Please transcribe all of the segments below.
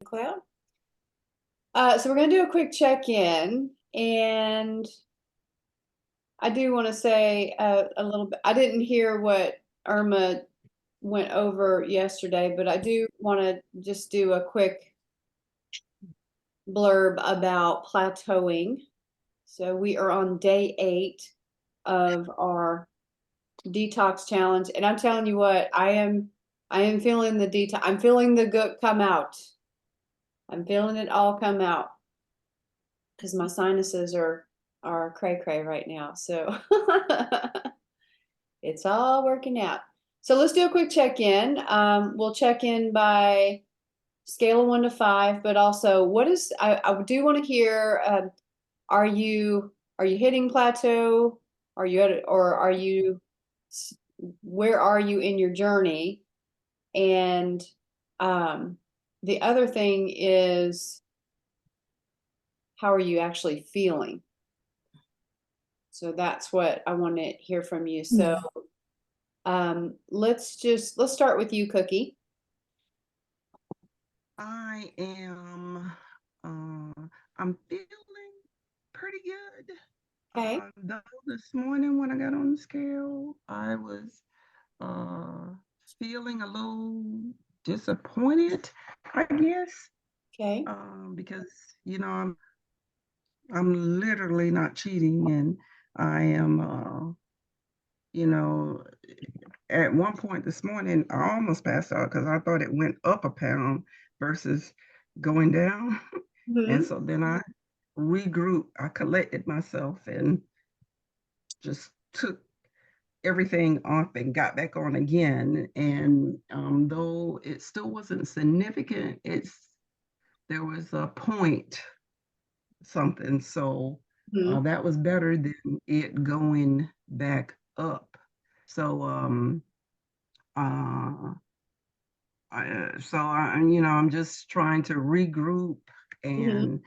Cloud. So we're going to do a quick check-in, and I do want to say a little bit. I didn't hear what Irma went over yesterday, but I do want to just do a quick blurb about plateauing. So we are on day 8 of our detox challenge, and I'm telling you what, I am feeling the detox. I'm feeling the good come out. I'm feeling it all come out because my sinuses are cray cray right now. So it's all working out. So let's do a quick check-in. We'll check in by scale of 1 to 5, but also I do want to hear, are you hitting plateau? Are you where are you in your journey? And the other thing is, how are you actually feeling? So that's what I want to hear from you. So let's start with you, Cookie. I am, I'm feeling pretty good. Okay. Though this morning when I got on the scale, I was feeling a little disappointed, I guess, Okay. because I'm literally not cheating, and I am, you know, at one point this morning, I almost passed out because I thought it went up a pound versus going down. And Mm-hmm. so then I regrouped, I collected myself and just took everything off and got back on again. And though it still wasn't significant, there was a point something. So Mm-hmm. that was better than it going back up. So uh, I'm just trying to regroup Mm-hmm.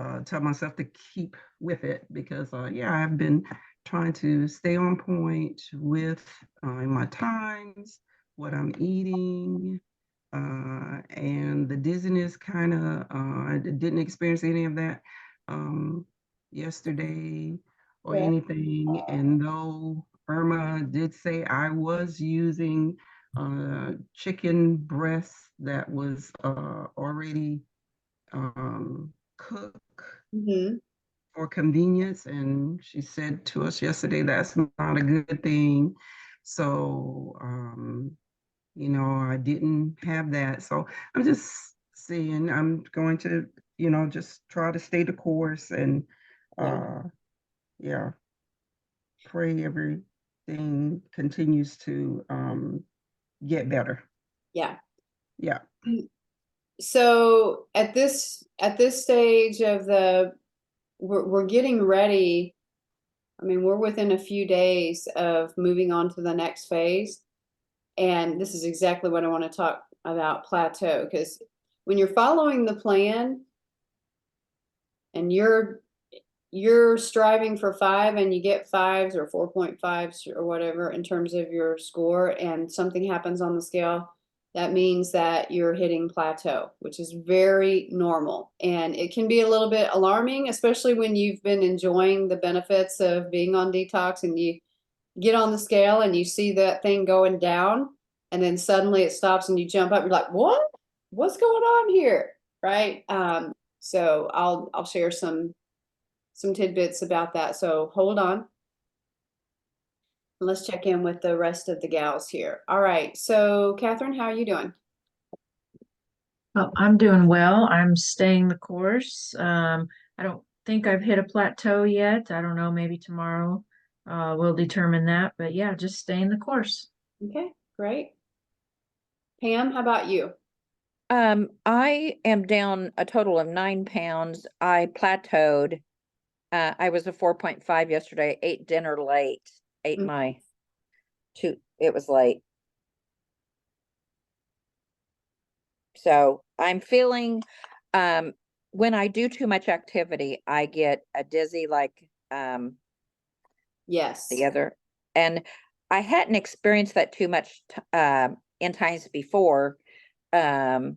and tell myself to keep with it because, yeah, I've been trying to stay on point with my times, what I'm eating, and the dizziness kind of, I didn't experience any of that um, yesterday or Okay. anything. And though Irma did say I was using chicken breast that was already cooked Mm-hmm. for convenience. And she said to us yesterday that's not a good thing. So, I didn't have that. So I'm just saying I'm going to, just try to stay the course and, Yeah. uh, yeah, pray everything continues to get better. Yeah. Yeah. So at this stage of we're getting ready. I mean, we're within a few days of moving on to the next phase. And this is exactly what I want to talk about plateau, because when you're following the plan and you're striving for 5 and you get 5s or 4.5s or whatever in terms of your score, and something happens on the scale, that means that you're hitting plateau, which is very normal. And it can be a little bit alarming, especially when you've been enjoying the benefits of being on detox and you get on the scale and you see that thing going down, and then suddenly it stops and you jump up. You're like, what's going on here? Right. So I'll share some tidbits about that. So hold on. Let's check in with the rest of the gals here. All right. So Catherine, how are you doing? Well, I'm doing well. I'm staying the course. I don't think I've hit a plateau yet. I don't know, maybe tomorrow will determine that. But yeah, just staying the course. Okay, great. Pam, how about you? I am down a total of 9 pounds. I plateaued. I was a 4.5 yesterday. Ate dinner late. Ate Mm. my it was late. So I'm feeling, um, when I do too much activity, I get a dizzy like Yes. the other. And I hadn't experienced that too much in times before. Um,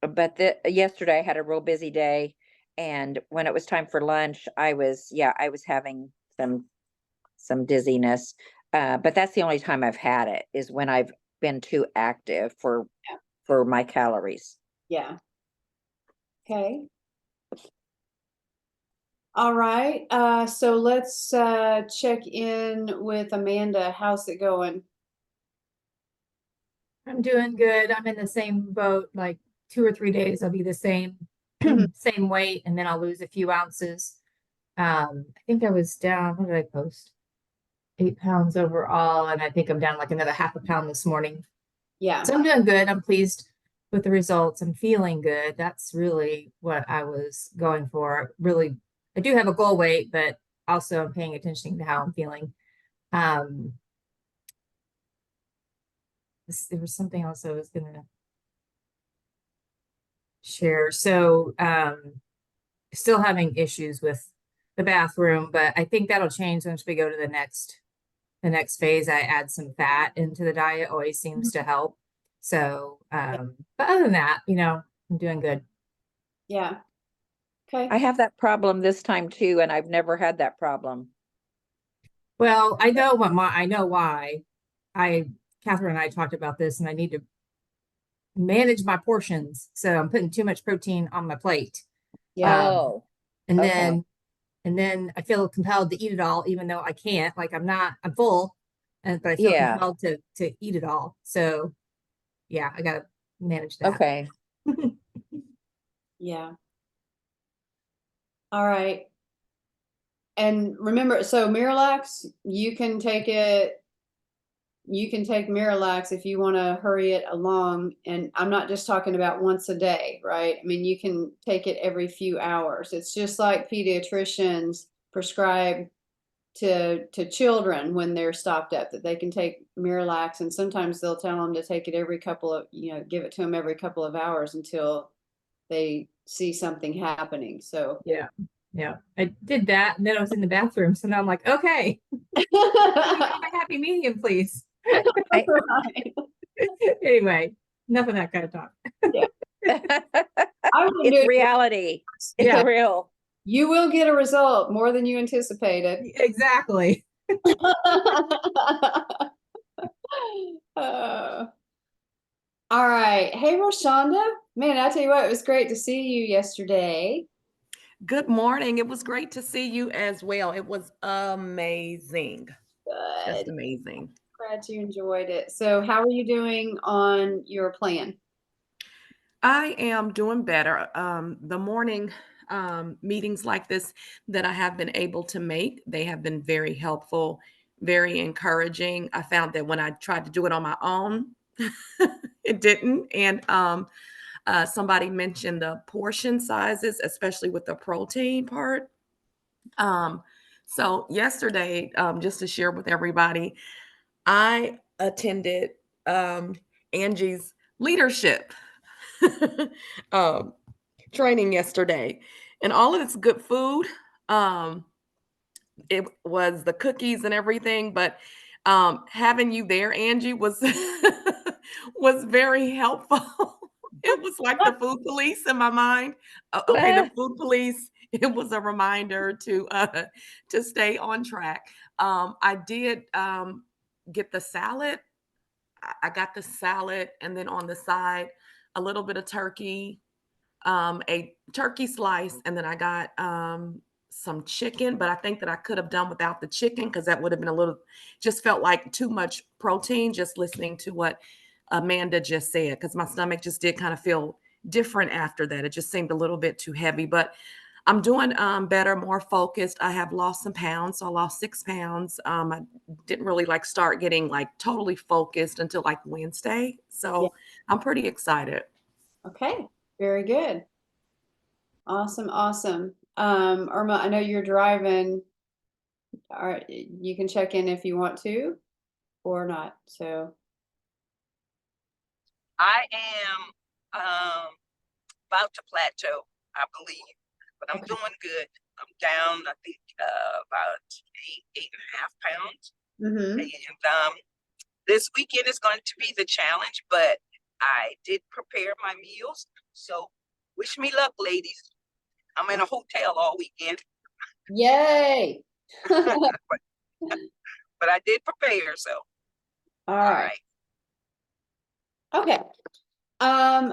but yesterday I had a real busy day, and when it was time for lunch, I was having some dizziness. But that's the only time I've had it, is when I've been too active for my calories. Yeah. Okay. All right. So let's check in with Amanda. How's it going? I'm doing good. I'm in the same boat, like 2 or 3 days, I'll be the same, Mhm. same weight, and then I'll lose a few ounces. I think I was down, what did I post? 8 pounds overall, and I think I'm down like another half a pound this morning. Yeah. So I'm doing good. I'm pleased with the results. I'm feeling good. That's really what I was going for. Really, I do have a goal weight, but also I'm paying attention to how I'm feeling. Um, there was something else I was gonna share. So, still having issues with the bathroom, but I think that'll change once we go to the next phase. I add some fat into the diet, always seems to help. So, but other than that, I'm doing good. Yeah. Okay. I have that problem this time too, and I've never had that problem. Well, I know why. Catherine and I talked about this, and I need to manage my portions. So I'm putting too much protein on my plate. Yeah. Oh, And okay. then I feel compelled to eat it all, even though I can't. Like I'm full, but I feel Yeah. compelled to eat it all. So yeah, I gotta manage that. Okay. Yeah. All right. And remember, so Miralax, you can take Miralax if you want to hurry it along. And I'm not just talking about once a day, right? I mean, you can take it every few hours. It's just like pediatricians prescribe to children when they're stopped up, that they can take Miralax, and sometimes they'll tell them to take it every couple of, give it to them every couple of hours until they see something happening. So Yeah. Yeah. I did that, and then I was in the bathroom. So now I'm like, okay, give me my happy medium, please. I- Right. Anyway, enough of that kind of talk. Yeah. I would do It's it. reality. It's Yeah. real. You will get a result more than you anticipated. Exactly. Uh, all right. Hey, Roshonda. Man, I tell you what, it was great to see you yesterday. Good morning. It was great to see you as well. It was amazing. Just Good. amazing. Glad you enjoyed it. So, how are you doing on your plan? I am doing better. The morning meetings like this that I have been able to make, they have been very helpful, very encouraging. I found that when I tried to do it on my own, it didn't. And somebody mentioned the portion sizes, especially with the protein part. Um, so yesterday, just to share with everybody, I attended Angie's leadership um, training yesterday, and all of this good food. Um, it was the cookies and everything, but having you there, Angie, was was very helpful. It was like the food police in my mind. Okay, the food police. It was a reminder to stay on track. I did get the salad. I got the salad, and then on the side, a little bit of turkey, a turkey slice, and then I got some chicken. But I think that I could have done without the chicken because that would have been a little, just felt like too much protein. Just listening to what Amanda just said, because my stomach just did kind of feel different after that. It just seemed a little bit too heavy, but I'm doing better, more focused. I have lost some pounds. So I lost 6 pounds. I didn't really like start getting like totally focused until like Wednesday. Yeah. So I'm pretty excited. Okay. Very good. Awesome. Awesome. Irma, I know you're driving. All right, you can check in if you want to or not. So, I am about to plateau, I believe, but I'm okay. doing good. I'm down, I think, about 8.5 pounds. Mm-hmm. And this weekend is going to be the challenge, but I did prepare my meals. So wish me luck, ladies. I'm in a hotel all weekend, Yay. but I did prepare. So All all right. right. Okay.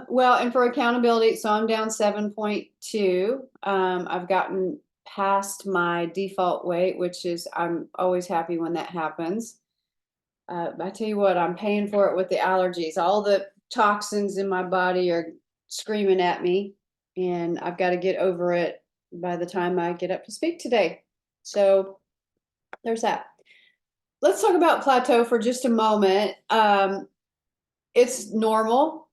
Well, and for accountability, so I'm down 7.2. I've gotten past my default weight, which is, I'm always happy when that happens. I tell you what, I'm paying for it with the allergies. All the toxins in my body are screaming at me, and I've got to get over it by the time I get up to speak today. So there's that. Let's talk about Plateau for just a moment. It's normal.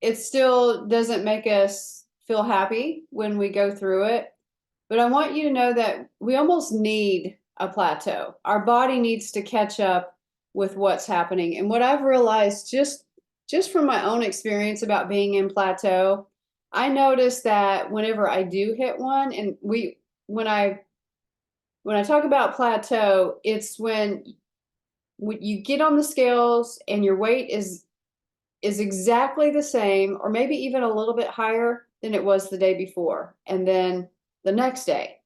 It still doesn't make us feel happy when we go through it. But I want you to know that we almost need a plateau. Our body needs to catch up with what's happening. And what I've realized just from my own experience about being in plateau, I noticed that whenever I do hit one, and when I talk about plateau, it's when you get on the scales and your weight is exactly the same, or maybe even a little bit higher than it was the day before. And then the next day,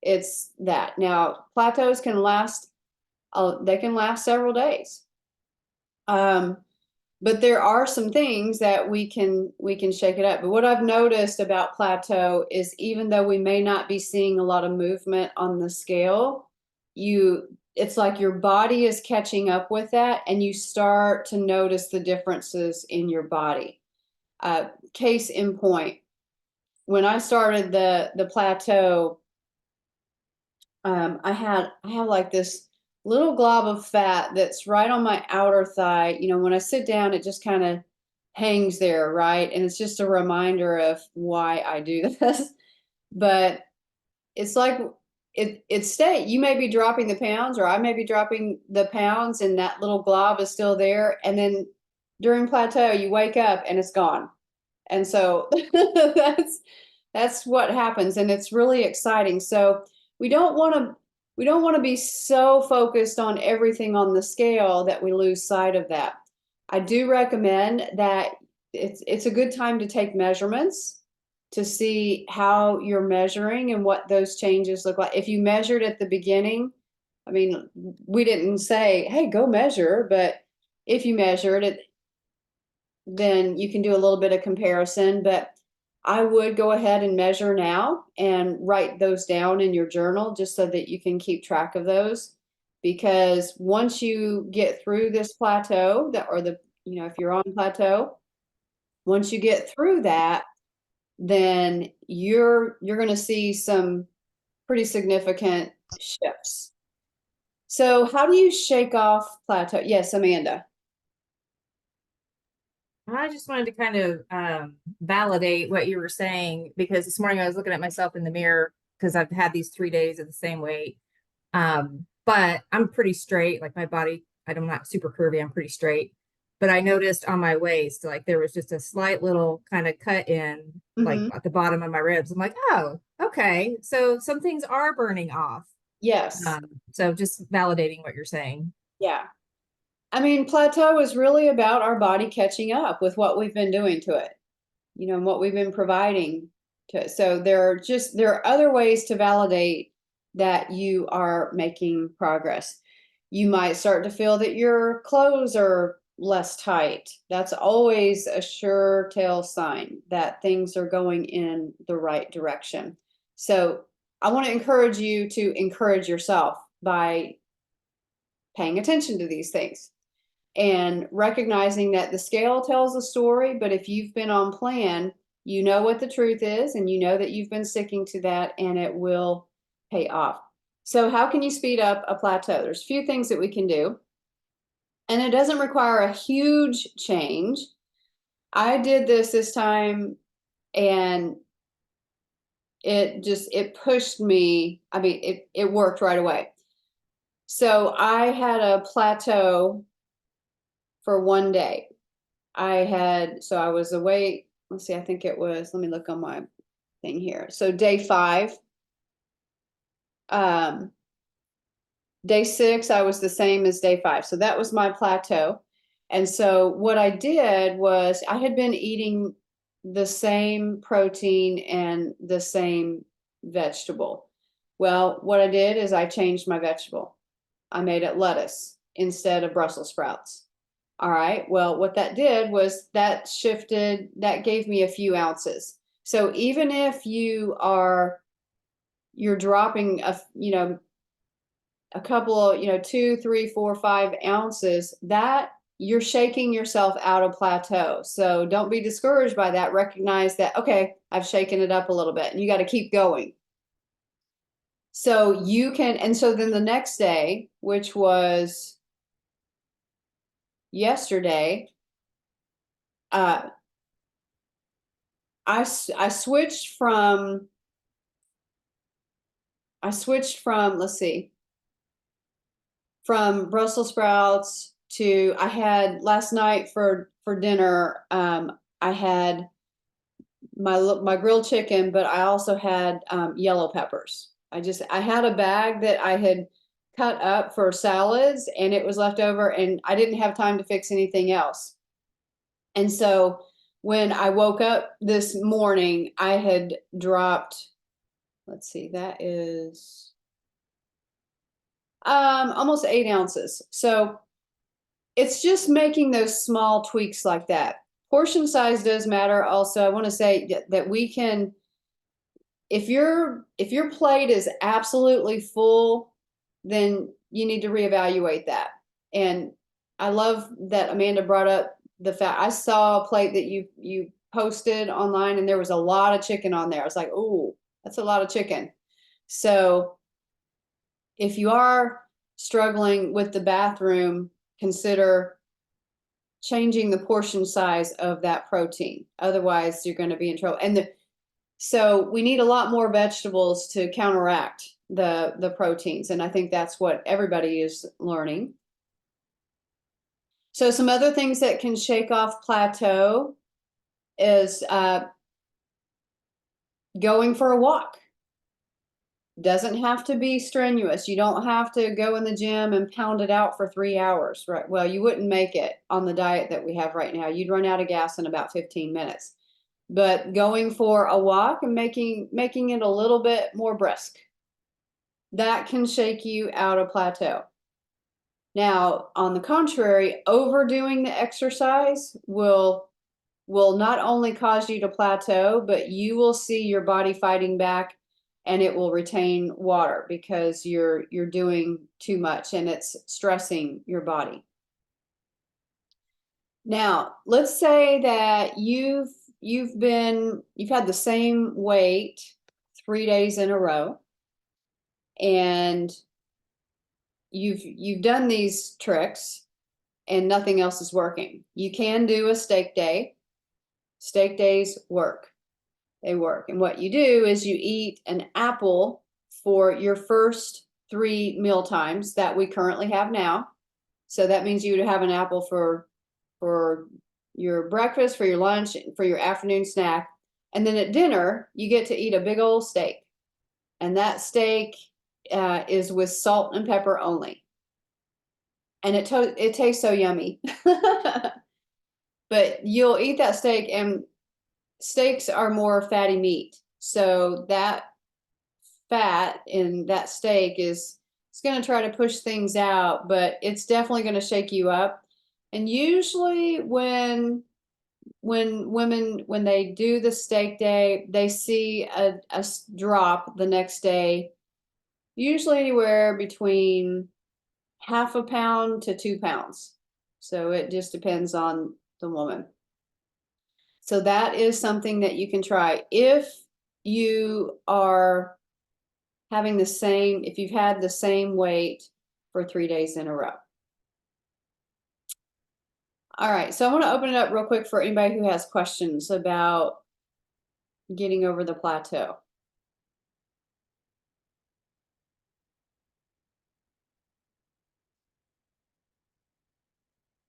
it's that. Now, plateaus can last, they can last several days. But there are some things that we can shake it up. But what I've noticed about plateau is even though we may not be seeing a lot of movement on the scale, it's like your body is catching up with that, and you start to notice the differences in your body. Case in point, when I started the plateau, I have like this little glob of fat that's right on my outer thigh. You know, when I sit down, it just kind of hangs there, right? And it's just a reminder of why I do this. But it's like you may be dropping the pounds, or I may be dropping the pounds, and that little glob is still there. And then during plateau, you wake up and it's gone. And so that's what happens, and it's really exciting. So we don't want to be so focused on everything on the scale that we lose sight of that. I do recommend that it's a good time to take measurements to see how you're measuring and what those changes look like. If you measured at the beginning, I mean, we didn't say, hey, go measure, but if you measured it, then you can do a little bit of comparison. But I would go ahead and measure now and write those down in your journal just so that you can keep track of those. Because once you get through this plateau, if you're on plateau, once you get through that, then you're going to see some pretty significant shifts. So how do you shake off plateau? Yes, Amanda. I just wanted to kind of validate what you were saying, because this morning I was looking at myself in the mirror because I've had these 3 days of the same weight. But I'm pretty straight, like my body, I'm not super curvy, I'm pretty straight. But I noticed on my waist, like there was just a slight little kind of cut in, like at the bottom of my ribs. I'm like, oh, okay. So some things are burning off. Yes. So just validating what you're saying. Yeah. I mean, plateau is really about our body catching up with what we've been doing to it, and what we've been providing to it. So there are other ways to validate that you are making progress. You might start to feel that your clothes are less tight. That's always a sure tell sign that things are going in the right direction. So I want to encourage you to encourage yourself by paying attention to these things and recognizing that the scale tells a story, but if you've been on plan, you know what the truth is, and you know that you've been sticking to that, and it will pay off. So how can you speed up a plateau? There's a few things that we can do, and it doesn't require a huge change. I did this time, and it pushed me. I mean, it worked right away. So I had a plateau for one day. So I was away. Let's see, I think it was, let me look on my thing here. So day 5, day 6, I was the same as day 5. So that was my plateau. And so what I did was I had been eating the same protein and the same vegetable. Well, what I did is I changed my vegetable. I made it lettuce instead of Brussels sprouts. All right. Well, what that did was that gave me a few ounces. So even if you're dropping a couple of, 2, 3, 4, 5 ounces, that you're shaking yourself out of plateau. So don't be discouraged by that. Recognize that, okay, I've shaken it up a little bit, and you got to keep going. So you can, and so then the next day, which was yesterday, I switched from, let's see, from Brussels sprouts to, I had last night for dinner, I had my grilled chicken, but I also had yellow peppers. I had a bag that I had cut up for salads, and it was left over, and I didn't have time to fix anything else. And so when I woke up this morning, I had dropped, let's see, that is almost 8 ounces. So it's just making those small tweaks like that. Portion size does matter. Also, I want to say that we can, if your plate is absolutely full, then you need to reevaluate that. And I love that Amanda brought up the fact, I saw a plate that you posted online, and there was a lot of chicken on there. I was like, oh, that's a lot of chicken. So if you are struggling with the bathroom, consider changing the portion size of that protein. Otherwise, you're going to be in trouble. And so we need a lot more vegetables to counteract the proteins. And I think that's what everybody is learning. So some other things that can shake off plateau is going for a walk. Doesn't have to be strenuous. You don't have to go in the gym and pound it out for 3 hours, right? Well, you wouldn't make it on the diet that we have right now. You'd run out of gas in about 15 minutes. But going for a walk and making it a little bit more brisk, that can shake you out of plateau. Now, on the contrary, overdoing the exercise will not only cause you to plateau, but you will see your body fighting back, and it will retain water because you're doing too much and it's stressing your body. Now, let's say that you've had the same weight 3 days in a row, and you've done these tricks and nothing else is working. You can do a steak day. Steak days work. They work. And what you do is you eat an apple for your first 3 meal times that we currently have now. So that means you would have an apple for your breakfast, for your lunch, for your afternoon snack. And then at dinner, you get to eat a big old steak. And that steak is with salt and pepper only. And it tastes so yummy. But you'll eat that steak, and steaks are more fatty meat. So that fat in that steak it's going to try to push things out, but it's definitely going to shake you up. And usually when women, when they do the steak day, they see a drop the next day, usually anywhere between half a pound to 2 pounds. So it just depends on the woman. So that is something that you can try if you are if you've had the same weight for 3 days in a row. All right, so I want to open it up real quick for anybody who has questions about getting over the plateau.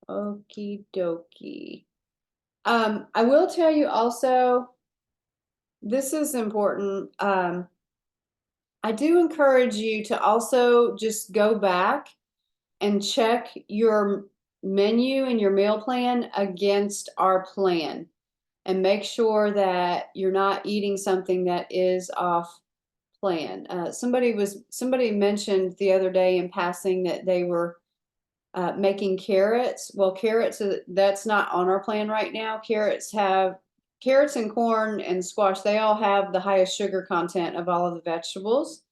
Okie dokie. I will tell you also, this is important. I do encourage you to also just go back and check your menu and your meal plan against our plan and make sure that you're not eating something that is off plan. Somebody mentioned the other day in passing that they were making carrots. Well, carrots, that's not on our plan right now. Carrots and corn and squash, they all have the highest sugar content of all of the vegetables.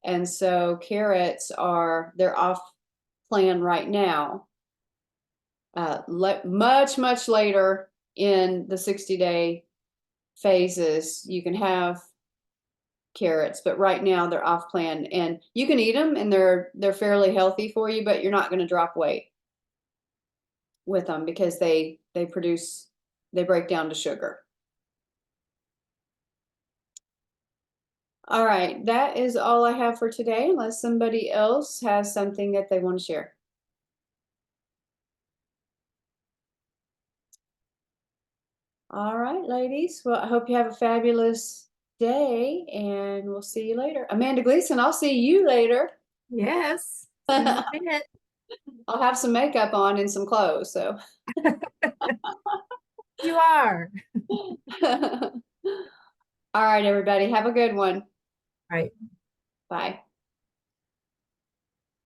And so carrots they're off plan right now. Much later in the 60-day phases, you can have carrots, but right now they're off plan, and you can eat them, and they're fairly healthy for you, but you're not going to drop weight with them because they break down to sugar. All right, that is all I have for today, unless somebody else has something that they want to share. All right, ladies. Well, I hope you have a fabulous day, and we'll see you later. Amanda Gleason, I'll see you later. Yes. See you in a minute. I'll have some makeup on and some clothes, so. You are. All right, everybody. Have a good one. Right. Bye.